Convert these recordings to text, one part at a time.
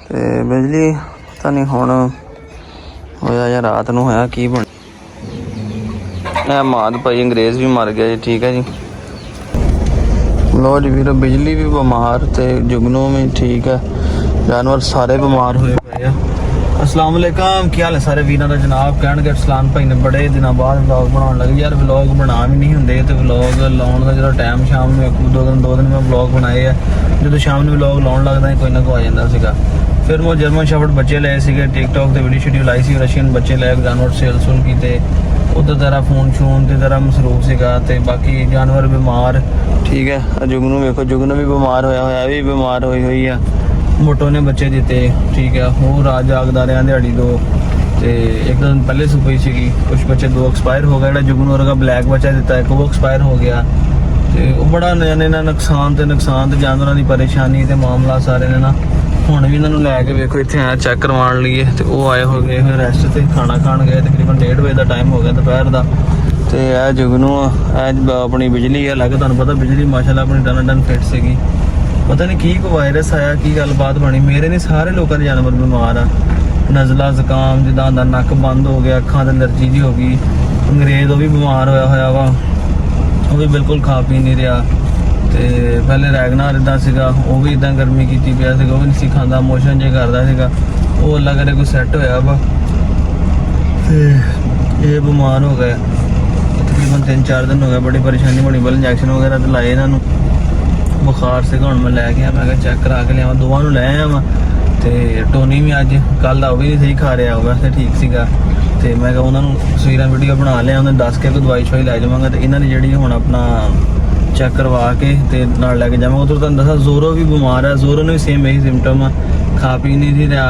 ਤੇ ਬਿਜਲੀ ਪਤਾ ਨਹੀਂ ਹੁਣ ਹੋਇਆ ਜਾਂ ਰਾਤ ਨੂੰ ਹੋਇਆ ਕੀ ਬਣ ਇਹ ਮਾਦ ਭਾਈ ਅੰਗਰੇਜ਼ ਵੀ ਮਰ ਗਿਆ ਜੀ। ਠੀਕ ਹੈ ਜੀ। ਲੋ ਜੀ ਵੀਰ ਬਿਜਲੀ ਵੀ ਬਿਮਾਰ ਤੇ ਜੁਗਨੂ ਵੀ ਠੀਕ ਹੈ। ਜਾਨਵਰ ਸਾਰੇ ਬਿਮਾਰ ਹੋਏ ਪਏ ਆ। अस्सलाम वालेकुम, क्या हाल है सारे वीरों का जनाब। कह सलान भाई ने बड़े दिनों बाद व्लॉग बनाने लगे यार। व्लॉग बना भी नहीं होंगे तो व्लॉग लाने का जो टाइम शाम में दो दिन मैं व्लॉग बनाए है। जो शाम में व्लॉग लाने लगता कोई ना कोई आ जाता। फिर मैं जर्मन शेफर्ड बच्चे लाए थे टिकटॉक से वीडियो शीडियो लाई सी। रशियन बच्चे लाए जानवर सेल सूल किए उधर तरह फोन शोन की तरह मसरूफ से। बाकी जानवर बीमार ठीक है। जुगनू वेखो जुगनू भी बीमार होया भी बीमार हुई है। मोटो ने बच्चे दिते ठीक है। वो रात जागदा रहा दिहाड़ी दो तो एक दिन पहले सुपई सी। कुछ बच्चे दो एक्सपायर हो गए। जुगनू वर्गा ब्लैक बच्चा दिता एक वो एक्सपायर हो गया। तो बड़ा ना नुकसान तो जानवरों की परेशानी तो मामला सारे ने ना हुण भी इन्होंने लैके वेखो इतने आया चेक करवाने लिए। तो वो आए हो गए फिर रेस्ट से खाना खान गए। तकरीबन 1:30 बजे का टाइम हो गया दोपहर का। तो यह जुगनू अपनी बिजली है अलग। तुहानूं पता बिजली माशाल्लाह अपनी टन फिट सी। पता नहीं की कोई वायरस आया की गलबात बनी। मेरे नहीं सारे लोगों के जानवर बीमार आ। नज़ला जुकाम जिदा नक बंद हो गया अखां ते एलर्जी जी हो गई। अंग्रेज वो भी बीमार होया वा वो भी बिल्कुल खा पी नहीं रहा। तो पहले रैगनार इदा सीगा वो भी इदा गर्मी की पिया सीगा वो भी नहीं खाता मोशन जे करता सीगा। वो अल्लाह करे कोई सैट होया वा ते ये बीमार हो गया। तकरीबन 3-4 दिन हो गए बड़ी परेशानी बनी। बल इंजैक्शन वगैरह तो लाए इन्हों बुखार से हूँ मैं लैके आया। मैं चेक करा के लिया दोवां नूं लै आया वा। तो टोनी भी अज कल का भी नहीं सही खा रहा वैसे ठीक सीगा। तो मैं उन्होंने तस्वीर वीडियो बना लिया उन्हें दस के दवाई शवाई लै जावांगा। तो इन्होंने जी हुण अपना चेक करवा के ते नाल लैके जावांगा। उधर तुहानूं दस्सां जोरो भी बीमार है। जोरो ने भी सेम यही सिम्टम आ खा पी नहीं सी रहा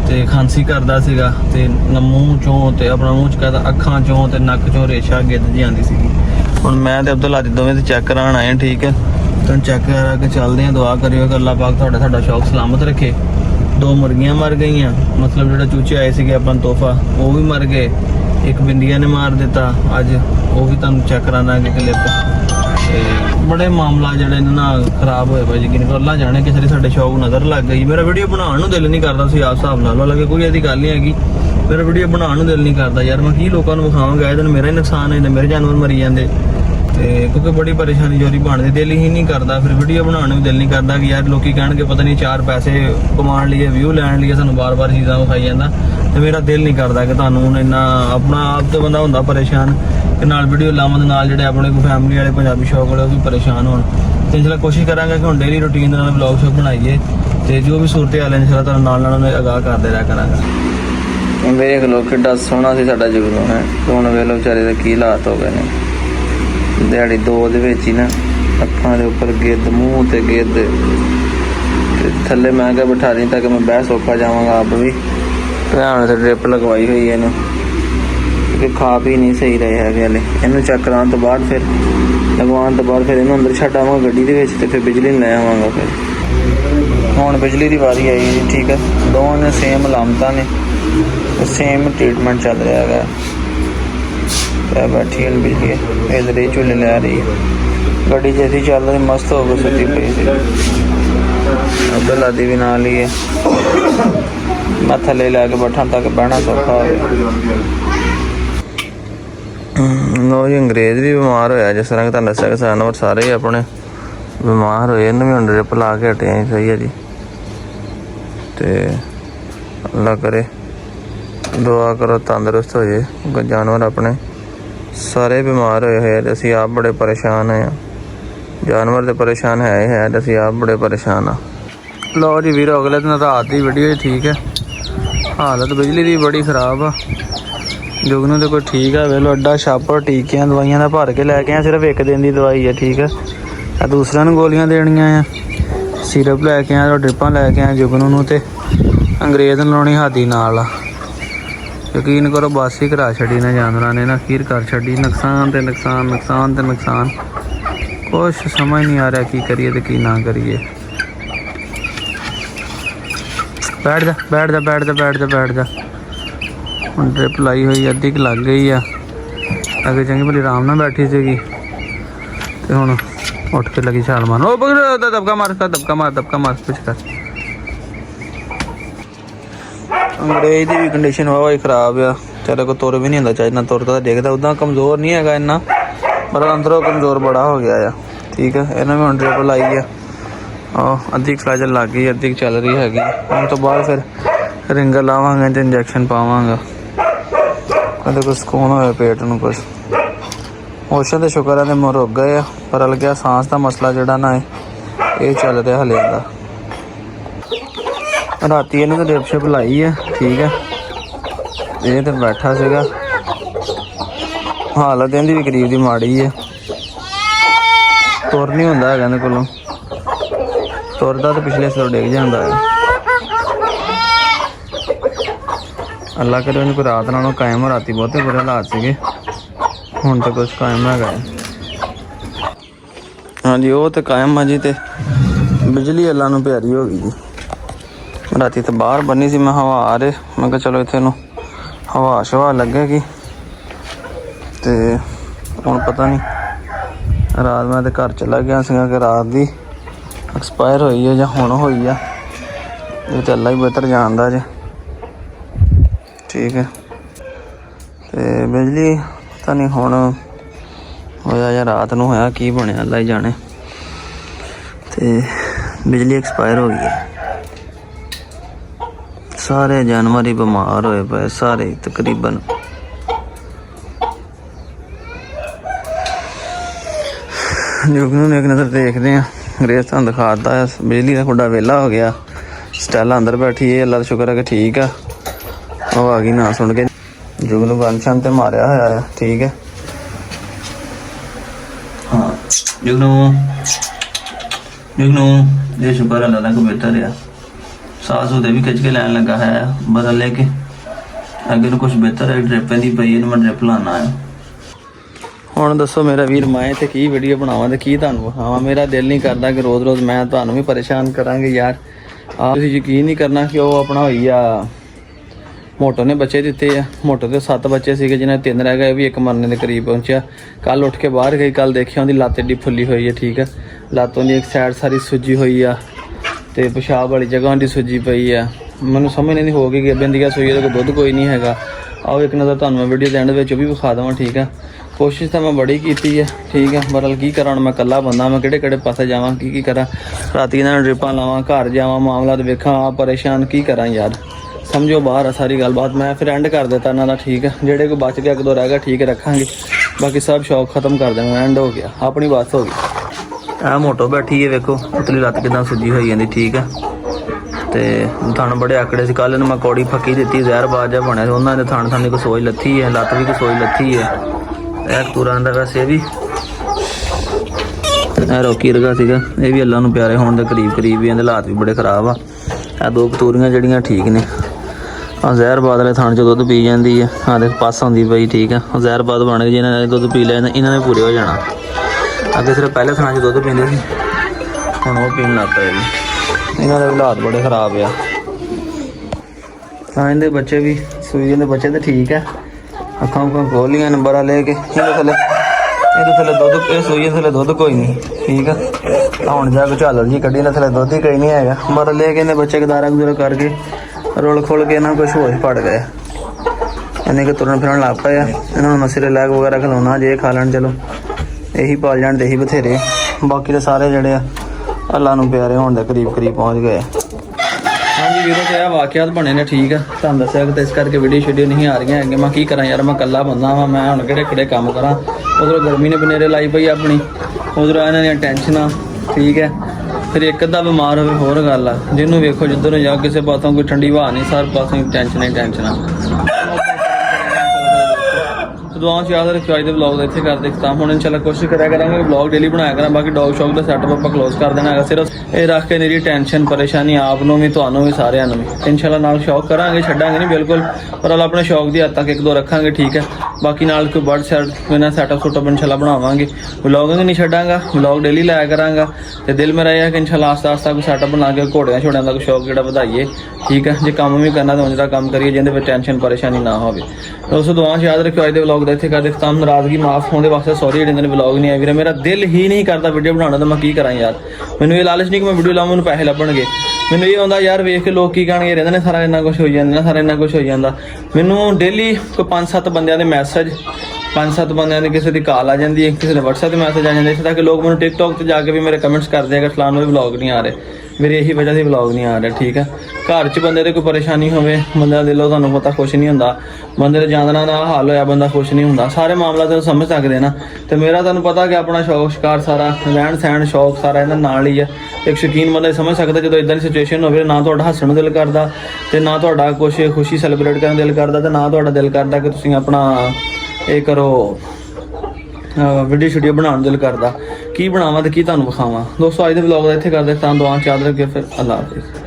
तो खांसी करता सीगा। तो मूँह चों तो अपना मूँह च कहता अखां चों तो नक चों रेशा गिद्ध जी आती सी। हुण मैं ते अब्दुल आदिल दोवें चेक कराण आए ठीक है। तुम चेक करा के चलते हैं। दुआ करियो कि अल्लाह पाक तुहाडा शौक सलामत रखे। 2 मुर्गियां मर गई मतलब जो चूचे आए थे अपन तोहफा वो भी मर गए। एक बिंदिया ने मार दिता अज वो भी तुम चेक कराना क्लिप। बड़े मामला जड़े ना खराब होए भाई यकीन करो। अल्लाह जाने कि सारे शौक नज़र लग गई। मेरा वीडियो बनाने दिल नहीं करता सी आप हिसाब ला लो लगे कोई ऐसी गल नहीं हैगी। मेरा वीडियो बनाने दिल नहीं करता यार। मैं की लोगों को विखावांगा दिन मेरा ही नुकसान है मेरे जानवर मरी जाते। क्योंकि बड़ी परेशानी जोरी बनती दिल ही नहीं करता। फिर वीडियो बनाने में दिल नहीं करता कि यार लोग कह पता नहीं 4 पैसे कमाने लिए व्यू लैन लिए सानू बार बार चीज़ा विखाई जाता। तो मेरा दिल नहीं करता कि तुहानूं इन्ना अपना आप तो बंदा होंदा परेशान कि नाल वीडियो लावन दे नाल जिहड़े अपने कोई फैमिली वाले पंजाबी शौक वाले भी परेशान होण। तो इंशाल्लाह कोशिश करांगे कि हुण डेली रूटीन दे नाल ब्लॉग शॉग बनाइए। तो जो भी सूरत हाल है इंशाल्लाह तुहानूं नाल आगाह करते रहा करांगा। वेख लो किड्डा सोहना सी साडा जुगनू है। हुण वेख लो बेचारे दे की हालात हो गए ने। दिहाड़ी 2 ही ना अखां दे उपर गिद्ध मूँह ते गिद्ध थले मैं क्या बिठा दी ताकि मैं बह सौखा जावांगा। आप भी ध्यान से ड्रिप लगवाई हुई है क्योंकि खा पी नहीं सही रहे है हले। इनू चेक कराने तो बाद फिर लगवाने तो बाद फिर इनू अंदर छड्ड आवांगा गड्डी दे विच ते फिर बिजली लै आवांगा। फिर हुण बिजली की वारी आई जी ठीक है। दोवां ने सेम अलामतां ने सेम ट्रीटमेंट चल रहा है। बैठी है बिजली इधर ही झूले लै रही है गड्डी जैसी चल रही मस्त हो गई सुती पई सी। अब्दुल आदि भी नाल ही है। मैं थले लैके बैठा तक बहना सौखा हो। लो जी अंग्रेज भी बीमार होया जिस तरह तुहानूं दस्सिया कि जानवर सारे ही अपने बीमार होए। इन्हूं भी हुण ड्रिप ला के हटे सही है जी। तो अल्लाह करे दुआ करो तंदुरुस्त हो जाए। जानवर अपने सारे बीमार होए हुए। असीं आप बड़े परेशान हैं। जानवर तो परेशान है असीं आप बड़े परेशान हाँ। लो जी वीरो अगले दिन रात की वीडियो ठीक है। हालत बिजली की बड़ी खराब आ। जुगनू तो कोई ठीक है। वे लो अड्डा छापर टीकियां दवाइयां का भर के लैके आए। सिर्फ 1 दिन की दवाई है ठीक है। दूसरे नूं गोलियां देनियां आ सिरप लैके आए ड्रिपां लैके आए जुगनू नूं। ते अंग्रेज लाउणी हादी नाल आ। यकीन करो बस ही करा छड़ी ने जानवरों ने ना खीर कर छड़ी। नुकसान ते नुकसान नुकसान ते नुकसान कुछ समझ नहीं आ रहा की करिए तो की ना करिए। बैठ जा बैठ जा बैठ जा बैठ जा बैठ जा। हुण ड्रिप लाई हुई अद्धी क लग गई आ। अगे चंगी भली आराम नाल बैठी सीगी ते हुण उठ के लगी छाल मारन। ओ दबका मार दबका मार दबका मार कुछ कर। अंग्रेज की भी कंडीशन वाह ही खराब आ, तेरे को तुर भी नहीं होंदा चाहिए, ना तुरदा देखदा उदा कमज़ोर नहीं है इन्ना, पर अंदरों कमज़ोर बड़ा हो गया है। ठीक है, इन्हें भी हम ड्रिप लाई है, अद्धी फ्लैजर लग गई, अद्धी चल रही हैगी। उस तो बाद फिर रिंगर लावांगे तो इंजैक्शन पावांगा, कदे कुछ सुकून होए पेट नूं कुछ। मोशन तो शुक्र है मुर रुक गए, पर हल गया सांस का मसला जोड़ा ना ये चल रहा हले का। राती इन्हें तो ड्रिप शिप लाई है। ठीक है, ये तो बैठा सीगा, हालत इहदी भी गरीब की माड़ी है, तुर नहीं होंदा है इहदे कोलों, तुरदा तो पिछले सलो डिग जांदा है। अल्लाह करे उन्हें कोई रात नालों कायम हो, राती बहुते बुरे हालात सीगे, हुण तो कुछ कायम है। हाँ जी, वो तो कायम है जी। तो बिजली अल्लाह नूं प्यारी हो गई जी। राती तो बाहर बनी सी, मैं हवा आ रहे, मैं कहा चलो इत्थे नूं हवा शवा लगेगी। तो हुण पता नहीं, रात मैं तो घर चला गया सीगा कि रात दी एक्सपायर हुई है जां हुण होई है, ये तो अल्लाह ही बेहतर जानदा जे। ठीक है, तो बिजली पता नहीं हुण होया या रात नूं होया, की बनया अल्लाह ही जाने। तो बिजली एक्सपायर हो गई है, सारे जानवर ही बीमार होए पे, सारे तकरीबन। जुगनू ने एक नज़र देखते हैं, अंग्रेज तुहानूं दिखाता है, बिजली का खुडा वेला हो गया, स्टैला अंदर बैठी है, अल्लाह का शुक्र है कि ठीक है, वो आ गई ना सुन के। जुगनू गन शन ते मारिया होया है। ठीक है, हाँ जुगनू जुगनू ये शुक्र अल्लाह का बेहतर है, सास उदे भी खिंच के लैन लगा है, बदल लेके अगर कुछ बेहतर है। ड्रिप दी पई है, मैं ड्रिप लाना है। हुण दसो मेरा वीर, मैं ते की वीडियो बनावां ते की तुहानूं विखावां। मेरा दिल नहीं करदा कि रोज़ रोज़ मैं तुहानूं भी परेशान करांगे यार। आप तुसीं यकीन नहीं करना कि वो अपना होई आ मोटो ने बच्चे दिते आ, मोटो के 7 बच्चे सीगे, जिन्हें 3 रह गए, भी एक मरने के करीब पहुंचा। कल उठ के बाहर गई, कल देखिया उहदी लत्त एड्डी फुल्ली हुई है। ठीक है, लत्त उहदी एक साइड सारी सुजी हुई आ, तो पेशाब वाली जगह उहदी सुजी पई है। मैनूं समझ नहीं हो गई कि बिंदिया सूई है, दुध कोई नहीं हैगा। आओ एक नज़र तुहानूं मैं वीडियो के एंड विच भी विखा देवां। ठीक है, कोशिश तो मैं बड़ी की है। ठीक है, बरल की करा, मैं कला बंदा, मैं किहड़े पासे जावां, की करा, राती इन्हां नूं ड्रिपां लावां, घर जावां, मामला वेखां, आप परेशान की करा यार। समझो बाहर है सारी गलबात, मैं फिर एंड कर दिता इन्हां दा। ठीक है, जेड़े कोई बच गया, 1-2 रह गया, ठीक है रखांगे, बाकी सब शौक खत्म कर देना, एंड हो गया, अपनी बस हो गई। आ मोटो बैठी है, वेखो उतली लत्त किदां सुजी होई जांदी। ठीक है, तो थण बड़े आकड़े से, कल इन्हूं मैं कौड़ी फक्की दी, जहरबाज जिहा बनया, उन्होंने थण थानी को सोच लत्थी है, लत्त भी को सोच लत्थी है। एक तुरा आंदा वैसे भी रॉकी रगा सीगा, ये भी अल्लाह नूं प्यारे होने के करीब करीब ही, हालात भी बड़े खराब आ। 2 कतूरियां जड़ियां ठीक ने, जहरबाद वाले थाने च दुध पी जाती है, हाँ देख पास आँदी पई। ठीक है, जहरबाद बन गई, जिन्हें दुध पी लिया इन्होंने पूरे हो जाना। अगे सिर्फ पहले थाने च दुध पींदे सी, हुण वो पीन लग पे, इन्हों के हालात बड़े खराब आ। हाँ, इनके बच्चे भी सूई के बच्चे तो ठीक है, अखा उखा खोल लिया, नंबर लेके थले दुध, ये सूई थले दुध कोई नहीं। ठीक है, हुण जाके झालर जी कड्डी, थले दुध ही कोई नहीं है, बर लेके इन्हें बच्चे गदारा गुदारा करके रोल खोल के इन्होंने कुछ होश पड़ गए, इन्हें के तुरन फिरन लग पे। इन्होंने मैं सिरे लैग वगैरह खिलाउना, जे खा लैन चलो, यही पाल जान यही बथेरे, बाकी तो सारे जड़े अल्लाह नूं प्यारे होने के करीब करीब पहुँच गए। हाँ जी वीरों, तो यह वाकयात बने ने। ठीक है, तुहानूं दस्सिया कि इस करके वीडियो शीडियो नहीं आ रही है, मैं की करा यार, मैं कला बंदा वा, मैं हुण किहड़े काम करा। उधरों गर्मी ने बनेरे लाई पई अपनी, उधरों इन्हां दियां टेंशनां। ठीक है, फिर एक अद्धा बीमार होवे होर गल आ, जिन्होंने वेखो जिधरों जा किसी पासों कोई ठंडी हवा नहीं, सारे पासों टेंशन ही टेंशन। दुआओं च याद रखियो, अज के ब्लॉग इत्थे कर दिखता हुण इंशाल्लाह कोशिश करा करांगे ब्लॉग डेली बनाया करा। बाकी डॉग शॉग का सैटअप आप क्लोज कर देना है, सिर्फ ये रख के मेरी टेंशन परेशानी आप भी तुहानूं भी सारिਆਂ ਨੂੰ भी इंशाल्लाह नाल शौक करांगे, छड्डांगे नहीं बिल्कुल, पर अपने शौक की हद तक 1-2 रखांगे। ठीक है, बाकी नाल कोई बर्ड सैटअप सुटअप इंशाल्लाह बनावांगे, व्लॉगिंग नहीं छड्डांगा, व्लॉग डेली लाया करांगा। तो दिल मेरा यह है कि इंशाल्लाह आस्ता आस्ता कोई सैटअप बना के घोड़ियां छोड़ियां का शौक जो वधाइए। ठीक है, जो काम भी करना तो उंजदा काम करिए, जिंदे विच टेंशन परेशानी ना हो। तो उस दुआ याद रखियो, अज के व्लॉग ਦਾ ਇੱਥੇ ਕਰ ਦਿੱਤਾ। ਨਾਰਾਜ਼ਗੀ ਮਾਫ ਹੋਣ ਦੇ ਵਾਸਤੇ ਸੌਰੀ ਜਿਹੜੇ ਨੇ ਵਲੌਗ ਨਹੀਂ ਆਏ ਵੀਰੇ, ਮੇਰਾ ਦਿਲ ਹੀ ਨਹੀਂ ਕਰਦਾ ਵੀਡੀਓ ਬਣਾਉਣ ਦਾ, ਮੈਂ ਕੀ ਕਰਾਂ ਯਾਰ। ਮੈਨੂੰ ਇਹ ਲਾਲਚ ਨਹੀਂ ਕਿ ਮੈਂ ਵੀਡੀਓ ਲਾਵਾਂ ਮੈਨੂੰ ਪੈਸੇ ਲੱਭਣਗੇ, ਮੈਨੂੰ ਇਹ ਹੁੰਦਾ ਯਾਰ ਵੇਖ ਕੇ ਲੋਕ ਕੀ ਕਹਿਣਗੇ, ਰਹਿੰਦੇ ਨੇ ਸਾਰਾ ਇੰਨਾ ਕੁਝ ਹੋਈ ਜਾਂਦਾ, ਸਾਰਾ ਇੰਨਾ ਕੁਝ ਹੋਈ ਜਾਂਦਾ। ਮੈਨੂੰ ਡੇਲੀ ਕੋਈ 5-7 ਬੰਦਿਆਂ ਦੇ ਮੈਸੇਜ, 5-7 ਬੰਦਿਆਂ ਦੀ ਕਿਸੇ ਦੀ ਕਾਲ ਆ ਜਾਂਦੀ ਹੈ, ਕਿਸੇ ਦੇ WhatsApp ਤੇ ਮੈਸੇਜ ਆ ਜਾਂਦੇ, ਇੱਥੇ ਤੱਕ ਲੋਕ ਮੈਨੂੰ TikTok ਤੇ ਜਾ ਕੇ ਵੀ ਮੇਰੇ ਕਮੈਂਟਸ ਕਰਦੇ ਆ ਕਿ ਫਲਾਣ ਨੂੰ ਵਲੌਗ ਨਹੀਂ ਆ ਰਹੇ, ਮੇਰੀ ਇਹੀ ਵਜ੍ਹਾ ਸੀ ਵਲੌਗ ਨਹੀਂ ਆ ਰਿਹਾ। ਠੀਕ ਹੈ, ਘਰ 'ਚ ਬੰਦੇ ਦੇ ਕੋਈ ਪਰੇਸ਼ਾਨੀ ਹੋਵੇ, ਬੰਦਾ ਦਿਲੋਂ ਤੁਹਾਨੂੰ ਪਤਾ ਖੁਸ਼ ਨਹੀਂ ਹੁੰਦਾ, ਬੰਦੇ ਦੇ ਜਾਨਣਾ ਦਾ ਹਾਲ ਹੋਇਆ ਬੰਦਾ ਖੁਸ਼ ਨਹੀਂ ਹੁੰਦਾ, ਸਾਰੇ ਮਾਮਲਾ ਤੁਹਾਨੂੰ ਸਮਝ ਸਕਦੇ ਨਾ। ਤੇ ਮੇਰਾ ਤੁਹਾਨੂੰ ਪਤਾ ਕਿ ਆਪਣਾ ਸ਼ੌਕ ਸ਼ਿਕਾਰ ਸਾਰਾ ਰਹਿਣ ਸਹਿਣ ਸ਼ੌਕ ਸਾਰਾ ਇਹਨਾਂ ਨਾਲ ਹੀ ਹੈ। ਇੱਕ ਸ਼ੌਕੀਨ ਬੰਦਾ ਸਮਝ ਸਕਦਾ ਜਦੋਂ ਇਦਾਂ ਦੀ ਸਿਚੁਏਸ਼ਨ ਹੋਵੇ, ਨਾ ਤੁਹਾਡਾ ਹੱਸਣ ਨੂੰ ਦਿਲ ਕਰਦਾ ਤੇ ਨਾ ਤੁਹਾਡਾ ਕੁਛ ਖੁਸ਼ੀ ਸੈਲੀਬ੍ਰੇਟ ਕਰਨ ਦਿਲ ਕਰਦਾ ਤੇ ਨਾ ਤੁਹਾਡਾ ਦਿਲ ਕਰਦਾ ਕਿ ਤੁਸੀਂ ਆਪਣਾ ਇਹ ਕਰੋ ਵੀਡੀਓ ਬਣਾਉਣ ਦਿਲ ਕਰਦਾ। ਕੀ ਬਣਾਵਾਂ ਤੇ ਕੀ ਤੁਹਾਨੂੰ ਵਿਖਾਵਾਂ। ਦੋਸਤੋ ਅੱਜ ਦੇ ਵਲੌਗ ਦਾ ਇੱਥੇ ਕਰਦੇ ਤਾਂ ਦੁਆ ਚ ਯਾਦ ਰੱਖਿਓ, ਫਿਰ ਅੱਲਾ ਹਾਫਿਜ਼।